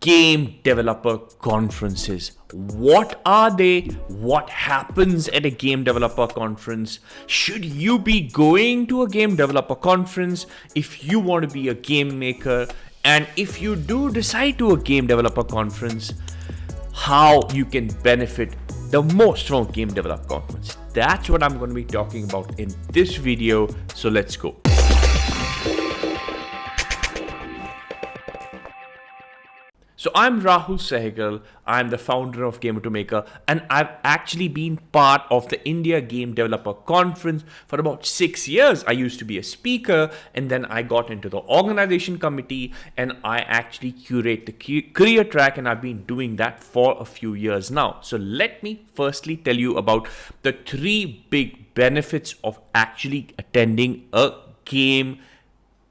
Game developer conferences. What are they? What happens at a game developer conference? Should you be going to a game developer conference if you want to be a game maker? And if you do decide to a game developer conference, how you can benefit the most from a game developer conference? That's what I'm going to be talking about in this video. So let's go. So I'm Rahul Sehgal, I'm the founder of Gamer to Maker, and I've actually been part of the India Game Developer Conference for about 6 years. I used to be a speaker, and then I got into the organization committee, and I actually curate the career track, and I've been doing that for a few years now. So let me firstly tell you about the 3 big benefits of actually attending a game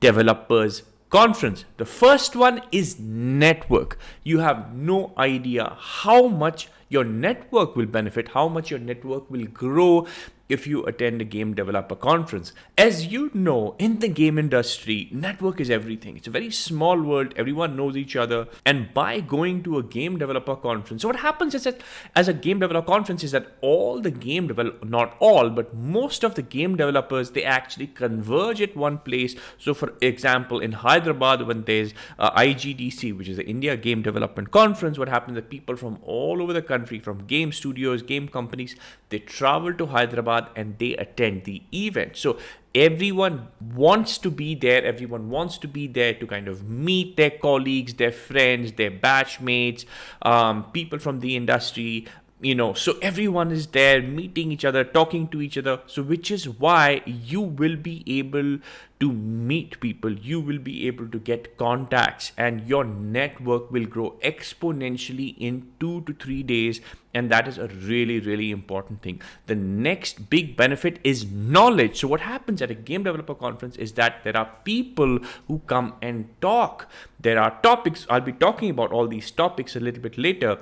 developers conference. The first one is network. You have no idea how much your network will benefit, how much your network will grow if you attend a game developer conference. As you know, in the game industry, network is everything. It's a very small world. Everyone knows each other. And by going to a game developer conference, so what happens is that as a game developer conference is that all the game developers, not all, but most of the game developers, they actually converge at one place. So for example, in Hyderabad, when there's IGDC, which is the India Game Development Conference, what happens is that people from all over the country, from game studios, game companies, they travel to Hyderabad and they attend the event. So everyone wants to be there. Everyone wants to be there to kind of meet their colleagues, their friends, their batchmates, people from the industry. So everyone is there meeting each other, talking to each other. So which is why you will be able to meet people, you will be able to get contacts, and your network will grow exponentially in 2 to 3 days. And that is a really, really important thing. The next big benefit is knowledge. So what happens at a game developer conference is that there are people who come and talk. There are topics. I'll be talking about all these topics a little bit later.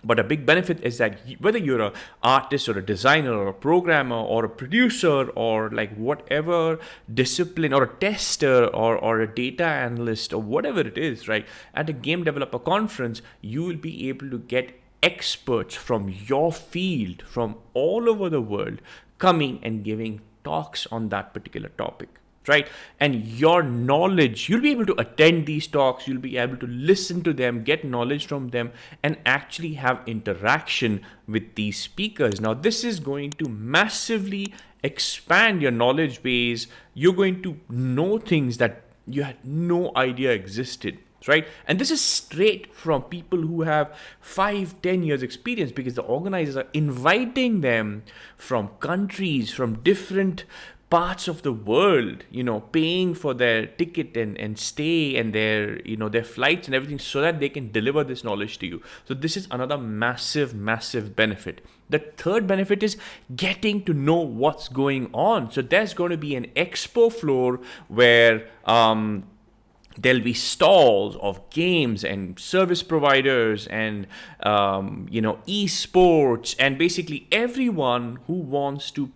But a big benefit is that whether you're an artist or a designer or a programmer or a producer or like whatever discipline, or a tester or a data analyst or whatever it is, right? At a game developer conference, you will be able to get experts from your field from all over the world coming and giving talks on that particular topic. Right? And your knowledge, you'll be able to attend these talks, you'll be able to listen to them, get knowledge from them, and actually have interaction with these speakers. Now, this is going to massively expand your knowledge base. You're going to know things that you had no idea existed. Right? And this is straight from people who have 5-10 years experience, because the organizers are inviting them from countries, from different parts of the world, paying for their ticket and stay and their flights and everything, so that they can deliver this knowledge to you. So this is another massive benefit. The third benefit is getting to know what's going on. So there's going to be an expo floor where there'll be stalls of games and service providers and esports, and basically everyone who wants to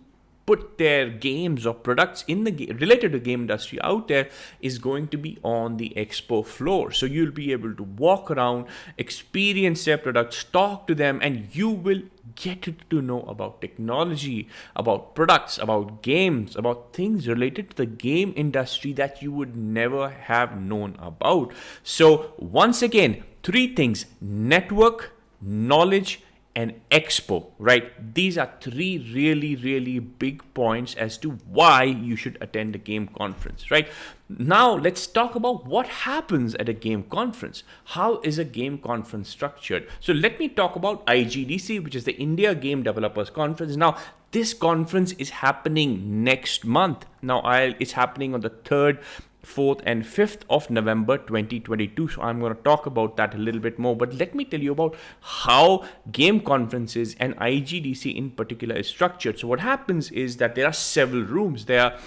put their games or products in the related to game industry out there is going to be on the expo floor. So you'll be able to walk around, experience their products, talk to them, and you will get to know about technology, about products, about games, about things related to the game industry that you would never have known about. So once again, 3 things: network, knowledge, and expo, right? These are 3 really, really big points as to why you should attend a game conference, right? Now, let's talk about what happens at a game conference. How is a game conference structured? So let me talk about IGDC, which is the India Game Developers Conference. Now, this conference is happening next month. Now, it's happening on the 3rd, 4th and 5th of November 2022. So I'm going to talk about that a little bit more. But let me tell you about how game conferences and IGDC in particular is structured. So what happens is that there are several rooms. There are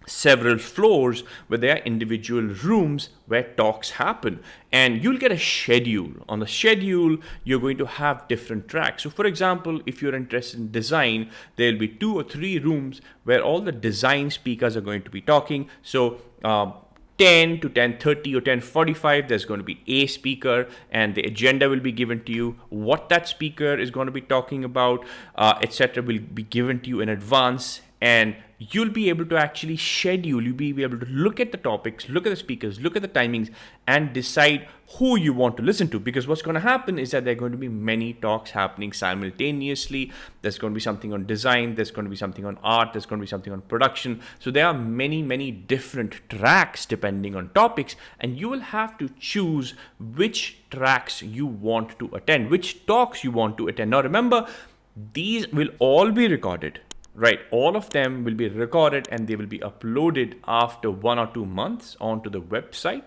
several floors where there are individual rooms where talks happen, and you'll get a schedule. On the schedule, you're going to have different tracks. So for example, if you're interested in design, there'll be 2 or 3 rooms where all the design speakers are going to be talking. So 10 to 10:30 or 10:45, there's going to be a speaker, and the agenda will be given to you. What that speaker is going to be talking about, etc., will be given to you in advance, and you'll be able to actually schedule. You'll be able to look at the topics, look at the speakers, look at the timings, and decide who you want to listen to. Because what's going to happen is that there are going to be many talks happening simultaneously. There's going to be something on design, there's going to be something on art, there's going to be something on production. So there are many different tracks depending on topics, and you will have to choose which tracks you want to attend, which talks you want to attend. Now remember, these will all be recorded. Right, all of them will be recorded and they will be uploaded after 1 or 2 months onto the website.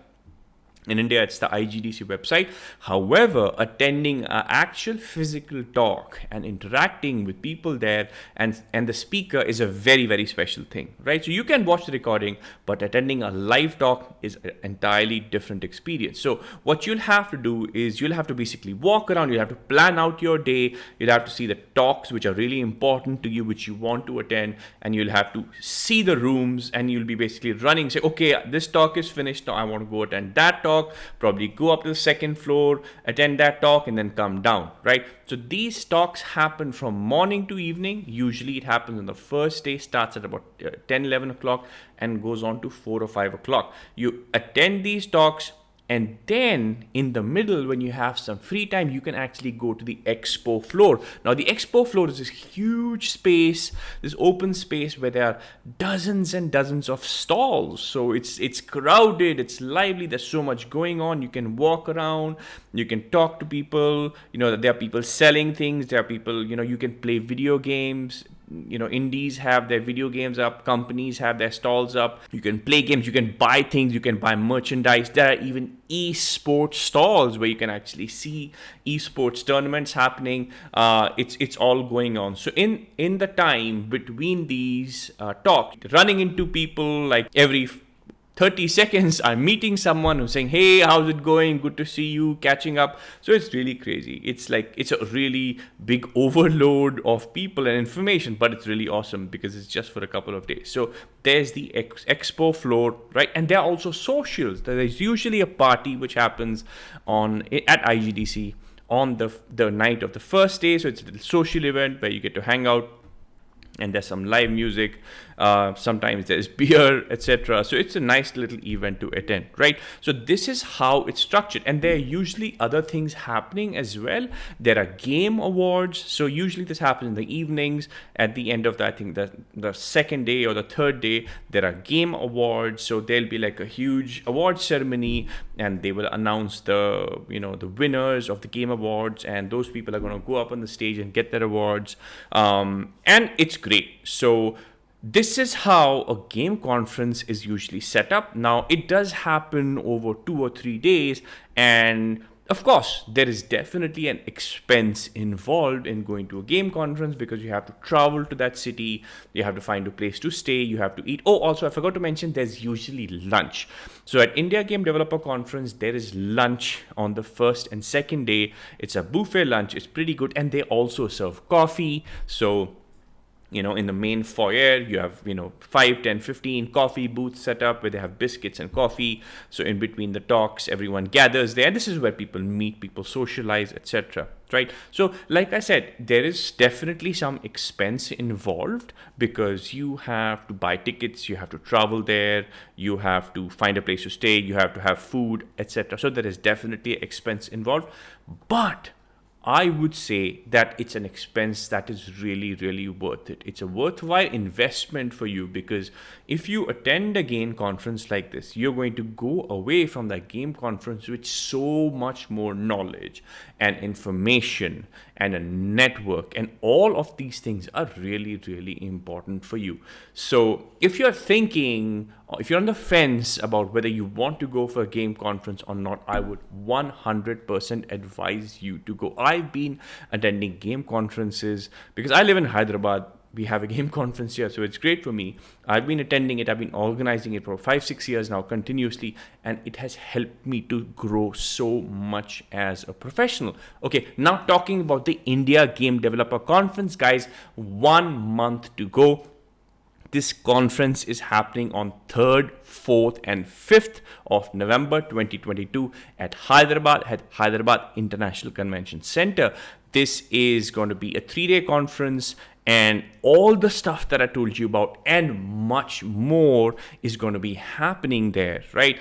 In India, it's the IGDC website. However, attending an actual physical talk and interacting with people there and the speaker is a very special thing, right? So you can watch the recording, but attending a live talk is an entirely different experience. So what you'll have to do is you'll have to basically walk around, you'll have to plan out your day, you'll have to see the talks which are really important to you, which you want to attend, and you'll have to see the rooms, and you'll be basically running, say, okay, this talk is finished, now I want to go attend that talk. Probably go up to the second floor, attend that talk, and then come down, right? So these talks happen from morning to evening. Usually it happens on the first day, starts at about 10-11 o'clock and goes on to 4 or 5 o'clock. You attend these talks, and then in the middle, when you have some free time, you can actually go to the Expo floor. Now, the Expo floor is this huge space, this open space where there are dozens and dozens of stalls. So it's crowded, it's lively, there's so much going on. You can walk around, you can talk to people, there are people selling things, there are people, you can play video games. Indies have their video games up, companies have their stalls up. You can play games, you can buy things, you can buy merchandise. There are even esports stalls where you can actually see esports tournaments happening. It's all going on. So in the time between these talks, running into people like every 30 seconds, I'm meeting someone who's saying, hey, how's it going? Good to see you, catching up. So it's really crazy. It's a really big overload of people and information, but it's really awesome because it's just for a couple of days. So there's the Expo floor, right? And there are also socials. There's usually a party which happens at IGDC on the night of the first day. So it's a little social event where you get to hang out, and there's some live music, sometimes there's beer, etc. So it's a nice little event to attend, right? So this is how it's structured, and there are usually other things happening as well. There are game awards, so usually this happens in the evenings. At the end of the, I think the second day or the third day, there are game awards. So there'll be like a huge award ceremony, and they will announce the winners of the game awards, and those people are going to go up on the stage and get their awards, and it's great. So this is how a game conference is usually set up. Now, it does happen over 2 or 3 days, and of course, there is definitely an expense involved in going to a game conference because you have to travel to that city, you have to find a place to stay, you have to eat. Oh, also, I forgot to mention, there's usually lunch. So at India Game Developer Conference, there is lunch on the first and second day. It's a buffet lunch. It's pretty good, and they also serve coffee. So in the main foyer, you have, 5, 10, 15 coffee booths set up where they have biscuits and coffee. So in between the talks, everyone gathers there. This is where people meet, people socialize, etc. Right? So like I said, there is definitely some expense involved because you have to buy tickets, you have to travel there, you have to find a place to stay, you have to have food, etc. So there is definitely expense involved. But I would say that it's an expense that is really worth it. It's a worthwhile investment for you because if you attend a game conference like this, you're going to go away from that game conference with so much more knowledge and information and a network, and all of these things are really important for you. So if you're thinking, if you're on the fence about whether you want to go for a game conference or not, I would 100% advise you to go. I've been attending game conferences because I live in Hyderabad. We have a game conference here, so it's great for me. I've been attending it. I've been organizing it for 5-6 years now continuously, and it has helped me to grow so much as a professional. Okay, now talking about the India Game Developer Conference, guys, 1 month to go. This conference is happening on 3rd, 4th, and 5th of November 2022 at Hyderabad International Convention Center. This is going to be a 3-day conference, and all the stuff that I told you about and much more is going to be happening there, right?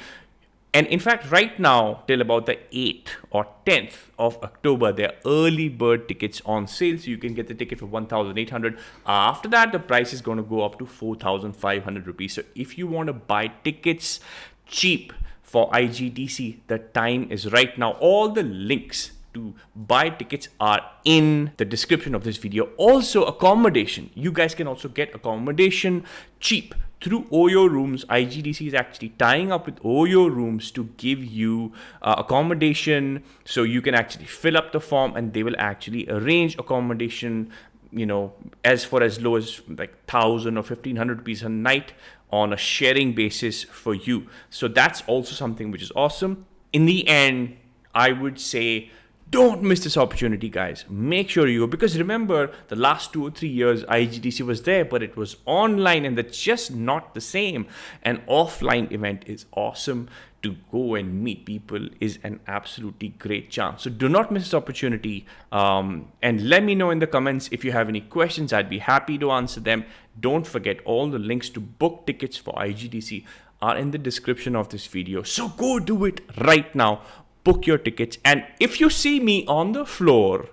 And in fact, right now, till about the 8th or 10th of October, there are early bird tickets on sale. So you can get the ticket for 1,800. After that, the price is going to go up to 4,500 rupees. So if you want to buy tickets cheap for IGDC, the time is right now. All the links to buy tickets are in the description of this video. Also, accommodation. You guys can also get accommodation cheap through OYO Rooms. IGDC is actually tying up with OYO Rooms to give you accommodation, so you can actually fill up the form and they will actually arrange accommodation, you know, as low as like 1,000 or 1,500 rupees a night on a sharing basis for you. So that's also something which is awesome. In the end, I would say, don't miss this opportunity, guys. Make sure you go, because remember, the last 2 or 3 years IGDC was there, but it was online, and that's just not the same. An offline event is awesome. To go and meet people is an absolutely great chance. So do not miss this opportunity. And let me know in the comments if you have any questions. I'd be happy to answer them. Don't forget, all the links to book tickets for IGDC are in the description of this video. So go do it right now. Book your tickets, and if you see me on the floor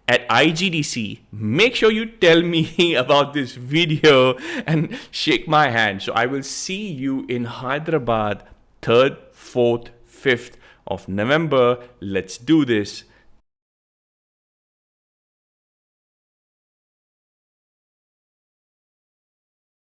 at IGDC, make sure you tell me about this video and shake my hand. So I will see you in Hyderabad 3rd, 4th, 5th of November. Let's do this.